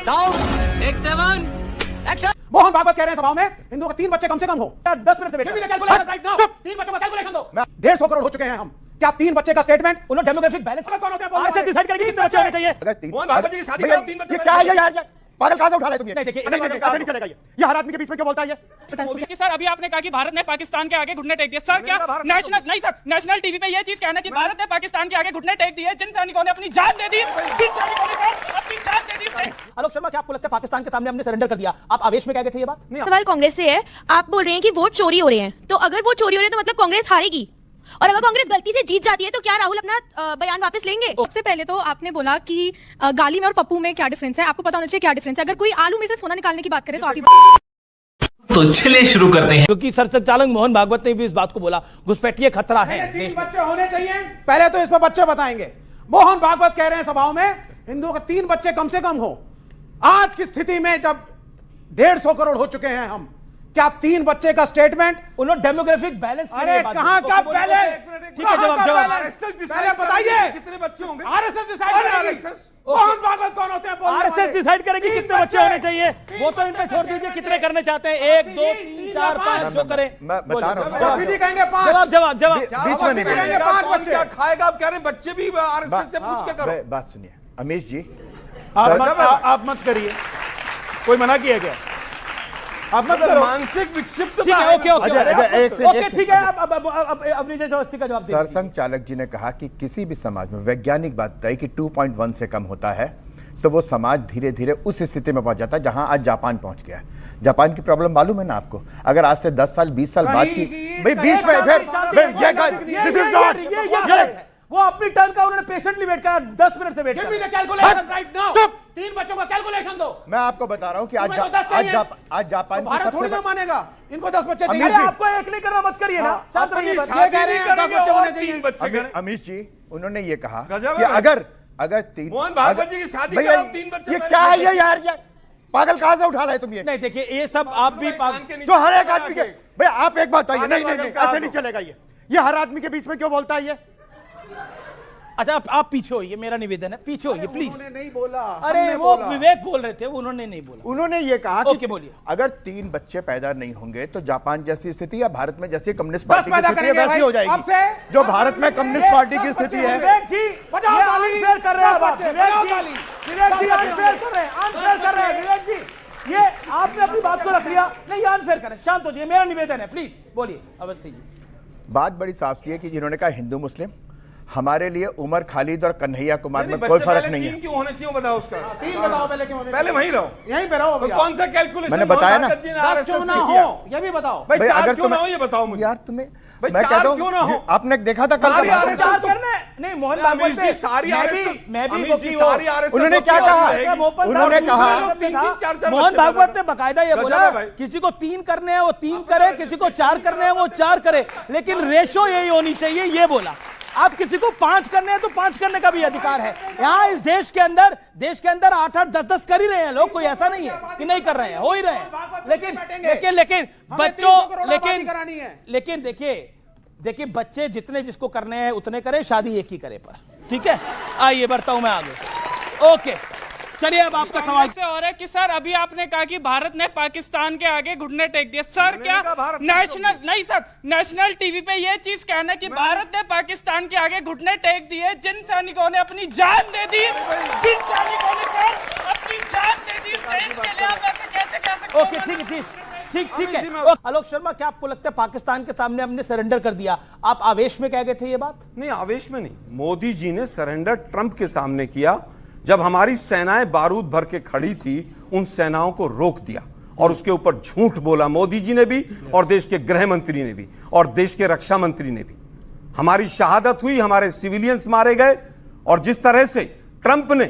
Sound take 7 action. Mohan Bhagwat कह रहे हैं सभाओं में हिंदुओं के 3 बच्चे कम से कम हो। 10 मिनट से वेट राइट नाउ 3 बच्चों का कैलकुलेशन दो। 150 करोड़ हो चुके हैं हम। क्या 3 बच्चे का स्टेटमेंट उन्होंने डेमोग्राफिक बैलेंस कौन होते हैं आरएसएस डिसाइड करेगी कितने बच्चे होने चाहिए। मोहन भागवत जी की शादी करो 3 बच्चे। क्या है यार पागल कहां से उठा रहे तुम ये। नहीं देखिए ऐसे नहीं चलेगा ये हर आदमी के बीच में क्यों बोलता है ये। कि सर अभी आपने कहा कि भारत ने पाकिस्तान के आगे घुटने टेक दिए। सर क्या नेशनल नहीं सर नेशनल टीवी पे ये चीज कहना कि भारत ने पाकिस्तान के आगे घुटने टेक दिए जिन सैनिकों ने अपनी जान दे दी, जिन सैनिकों ने सर अपनी जान दे दी। आलोक शर्मा क्या आपको लगता है पाकिस्तान के सामने हमने सरेंडर कर दिया, आप आवेश में कह गए थे ये बात। सवाल कांग्रेस से है, आप बोल रहे हैं कि वोट चोरी हो रहे हैं, तो अगर वोट चोरी हो रहे हैं तो मतलब कांग्रेस हारेगी, और अगर कांग्रेस गलती से जीत जाती है तो क्या राहुल अपना बयान वापस लेंगे। सबसे पहले तो आपने बोला कि गाली में और पप्पू में क्या डिफरेंस है, आपको पता होना चाहिए क्या डिफरेंस है। अगर कोई आलू में से सोना निकालने की बात करे तो आप तो चलिए शुरू करते हैं। क्योंकि संचालक मोहन भागवत ने भी इस बात को बोला, घुसपैठिए खतरा है। 3 बच्चे होने चाहिए, पहले तो इसमें बच्चे बताएंगे। मोहन भागवत कह रहे हैं सभाओं में हिंदुओं के 3 बच्चे कम से कम हो। आज की स्थिति में जब 150 करोड़ हो चुके हैं हम, क्या 3 बच्चे का स्टेटमेंट उन्होंने डेमोग्राफिक बैलेंस। अरे कहां का बैलेंस। ठीक है जवाब आरएसएस पहले बताइए कितने बच्चे होंगे। आरएसएस डिसाइड करेगी। मोहन भागवत कौन होते हैं। आरएसएस डिसाइड करेगी कितने बच्चे होने चाहिए, वो तो इन पे छोड़ दीजिए कितने करने चाहते हैं। 1 2 3 4 5 जो करें। मैं बता रहा हूं कहेंगे 5 जवाब बीच में नहीं कहेंगे 5 बच्चे क्या खाएगा। आप कह रहे हैं बच्चे भी आरएसएस से पूछ के करो। बात सुनिए अमीश जी, आप मत करिए, कोई मना किया क्या। आप मत करो। मानसिक विक्षिप्तता। ठीक है ओके ठीक है। अब नीचे अवस्थी का जवाब दीजिए। सरसंघ चालक जी ने कहा कि किसी भी समाज में वैज्ञानिक बात बताई कि 2.1 से कम होता है तो वो समाज धीरे धीरे उस स्थिति में पहुंच जाता है जहां आज जापान पहुंच गया। जापान की प्रॉब्लम मालूम है ना आपको। अगर आज से 10 साल 20 साल बाद की भाई बीच में फिर वो अपनी टर्न का उन्होंने पेशेंटली वेट करा, 10 मिनट से वेट कर। कैलकुलेशन राइट नाउ 3 बच्चों का कैलकुलेशन दो। मैं आपको बता रहा हूं कि आज जापान भारत थोड़ी ना मानेगा इनको 10 बच्चे चाहिए। अमीश जी, आपको एक नहीं करना मत करिए ना। अमीश जी उन्होंने ये कहा गजब कि है। अगर 3 मोहन भागवत जी की शादी भैया, कराओ 3 बच्चे। ये क्या है ये यार, ये पागल कहां से उठा रहे तुम ये। नहीं देखिए ये सब आप भी जो हर एक आदमी के भैया आप एक बात बताइए। नहीं ऐसे नहीं चलेगा ये हर आदमी के बीच में क्यों बोलता है ये। अच्छा आप पीछे होइए, मेरा निवेदन है पीछे होइए प्लीज। नहीं बोला। अरे वो विवेक बोल रहे थे, उन्होंने नहीं बोला। उन्होंने ये कहा ओके, कि बोलिए। अगर 3 बच्चे पैदा नहीं होंगे तो जापान जैसी स्थिति या भारत में जैसी कम्युनिस्ट पार्टी की स्थिति है वैसी हो जाएगी। जो भारत में कम्युनिस्ट पार्टी की स्थिति है। विवेक जी अनफेयर कर रहे हैं आप। विवेक जी अनफेयर कर रहे हैं विवेक जी। ये आपने अपनी बात को रख लिया। नहीं अनफेयर करें, शांत हो जाइए, मेरा निवेदन है प्लीज बोलिए अवस्थी जी। बात बड़ी साफ सी है कि जिन्होंने कहा हिंदू मुस्लिम, हमारे लिए उमर खालिद और कन्हैया कुमार में कोई फर्क नहीं है। क्यों होने चाहिए बताओ उसका। 3 बताओ पहले क्यों होने। पहले वहीं रहो, यहीं पे रहो। कौन सा कैलकुलेशन मैंने बताया ना। 10 क्यों ना हो ये भी बताओ। भाई 4 अगर क्यों ना हो ये बताओ मुझे। यार तुम्हें भाई मैं 4 कहता क्यों ना हूं हो। आपने देखा था सारी कल आरएसएस विचार करना है। नहीं मोहन भागवत से सारी आरएसएस मैं भी अमीश जी सारी आरएसएस उन्होंने क्या कहा। उन्होंने कहा मोहन भागवत ने बकायदा ये बोला किसी को 3 करने हैं वो 3 करे, किसी को 4 करने हैं वो 4 करे, लेकिन रेशो यही होनी चाहिए ये बोला। आप किसी को 5 करने हैं तो 5 करने का भी अधिकार है। यहाँ इस देश के अंदर 8-8 10-10 कर ही रहे हैं लोग, कोई ऐसा नहीं है कि नहीं कर रहे हैं, हो ही रहे हैं। लेकिन बच्चों लेकिन देखिए बच्चे जितने जिसको करने हैं उतने करें, शादी एक ही करे पर। ठीक है आइए बढ़ता हूं मैं आगे। ओके चलिए अब आपका सवाल से और है कि सर अभी आपने कहा कि भारत ने पाकिस्तान के आगे घुटने टेक दिए। सर क्या नेशनल नहीं सर नेशनल टीवी पे ये चीज कहना कि भारत ने पाकिस्तान के आगे घुटने टेक दिए जिन सैनिकों ने अपनी जान दे दी, जिन सैनिकों ने सर अपनी जान दे दी देश के लिए, आप ऐसे कैसे कह सकते हैं। ओके ठीक है। आलोक शर्मा क्या आपको लगता है पाकिस्तान के सामने हमने सरेंडर कर दिया, आप आवेश में कह गए थे ये बात। नहीं आवेश में नहीं, मोदी जी ने सरेंडर ट्रंप के सामने किया जब हमारी सेनाएं बारूद भर के खड़ी थी, उन सेनाओं को रोक दिया और उसके ऊपर झूठ बोला मोदी जी ने भी और देश के गृह मंत्री ने भी और देश के रक्षा मंत्री ने भी। हमारी शहादत हुई, हमारे सिविलियंस मारे गए और जिस तरह से ट्रंप ने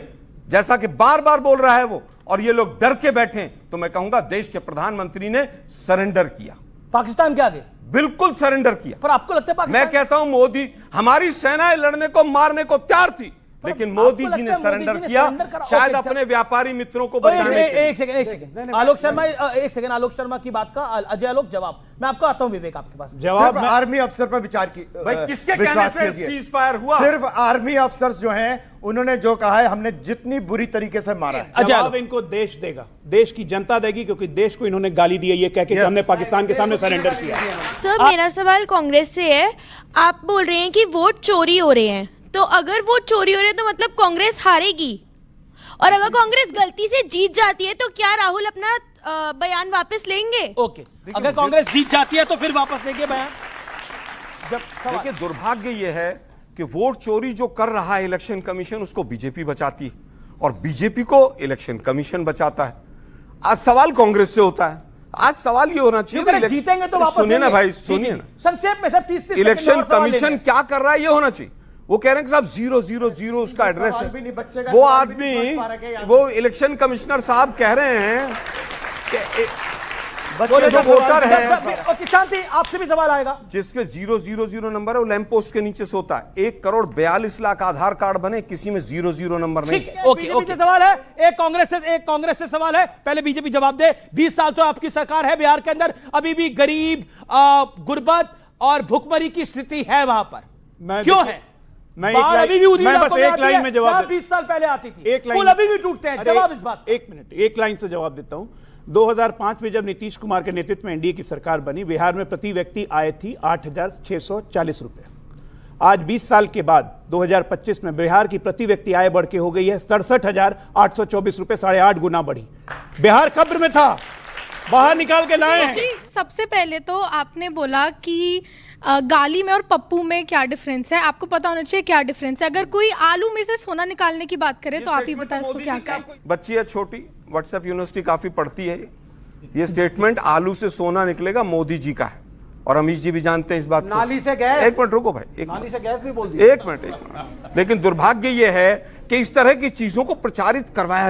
जैसा कि बार बार बोल रहा है वो और ये लोग डर के बैठे, तो मैं कहूंगा देश के प्रधानमंत्री ने सरेंडर किया पाकिस्तान के आगे, बिल्कुल सरेंडर किया। पर आपको लगता है मैं कहता हूं मोदी, हमारी सेनाएं लड़ने को मारने को तैयार थी, लेकिन आपको मोदी लगता जी ने है मोदी सरेंडर जी ने किया, surrender करा? शायद ओके, अपने व्यापारी मित्रों को एक बचाने के लिए। सेकंड आलोक शर्मा, एक सेकंड आलोक शर्मा की बात का अजय आलोक जवाब मैं आपको आता हूं विवेक आपके पास। जवाब आर्मी अफसर पर विचार की भाई किसके कहने से सीज फायर हुआ? सिर्फ आर्मी अफसर्स जो हैं उन्होंने जो कहा है, हमने जितनी बुरी तरीके से मारा है। जवाब इनको देश देगा, देश की जनता देगी, क्योंकि देश को इन्होंने गाली दी है ये कह के कि हमने पाकिस्तान के सामने सरेंडर किया। सर मेरा सवाल कांग्रेस से है। आप बोल रहे हैं कि वोट चोरी हो रहे हैं, तो अगर वोट चोरी हो रहे हैं तो मतलब कांग्रेस हारेगी, और अगर कांग्रेस गलती से जीत जाती है तो क्या राहुल अपना बयान वापस लेंगे? ओके, अगर कांग्रेस जीत जाती है तो फिर वापस लेंगे बयान। देखिए दुर्भाग्य यह है कि वोट चोरी जो कर रहा है इलेक्शन कमीशन, उसको बीजेपी बचाती है और बीजेपी को इलेक्शन कमीशन बचाता है। आज सवाल कांग्रेस से होता है, आज सवाल ये होना चाहिए अगर जीतेंगे तो वापस सुनिए ना लेंगे। भाई, सुनिए ना, संक्षेप में सर 30 इलेक्शन कमीशन क्या कर रहा है ये होना चाहिए। वो कह रहे हैं कि साहब 000 उसका एड्रेस है। वो आदमी, वो इलेक्शन कमिश्नर साहब कह रहे हैं कि जो वोटर है, शांति, आपसे भी सवाल आएगा। जिसके 000 नंबर है वो लैंप पोस्ट के नीचे सोता है। 1,42,00,000 आधार कार्ड बने, किसी में 0 नंबर नहीं। ओके, सवाल है एक कांग्रेस से सवाल है, पहले बीजेपी जवाब दे। 20 साल से आपकी सरकार है बिहार के अंदर, अभी भी गरीब, गुर्बत और भुखमरी की स्थिति है वहां पर, क्यों है? मैं बस एक लाइन में जवाब 20 साल पहले आती थी, एक लाइन, पुल अभी भी टूटते हैं। जवाब इस बात, एक मिनट, एक लाइन से जवाब देता हूं। 2005 में जब नीतीश कुमार के नेतृत्व में एनडीए की सरकार बनी, बिहार में प्रति व्यक्ति आय थी 8,640 रुपए। आज 20 साल के बाद 2025 में बिहार की प्रति व्यक्ति आय बढ़ के हो गई है 67,824 रुपए, 8.5 गुना बढ़ी। बिहार कब्र में था, बाहर निकाल के लाए हैं। जी, सबसे पहले तो आपने बोला कि गाली में और पप्पू में क्या डिफरेंस है, आपको पता होना चाहिए क्या डिफरेंस है। अगर कोई आलू में से सोना निकालने की बात करे तो आप ही बताएं इसको क्या कहें। बच्ची है छोटी, व्हाट्सएप यूनिवर्सिटी काफी पढ़ती है, ये स्टेटमेंट आलू से सोना निकलेगा मोदी जी का है, और अमीश जी भी जानते हैं इस बात को। नाली से गैस, एक मिनट रुको भाई, नाली से गैस भी बोल दिया। एक मिनट। लेकिन दुर्भाग्य यह है कि इस तरह की चीजों को प्रचारित करवाया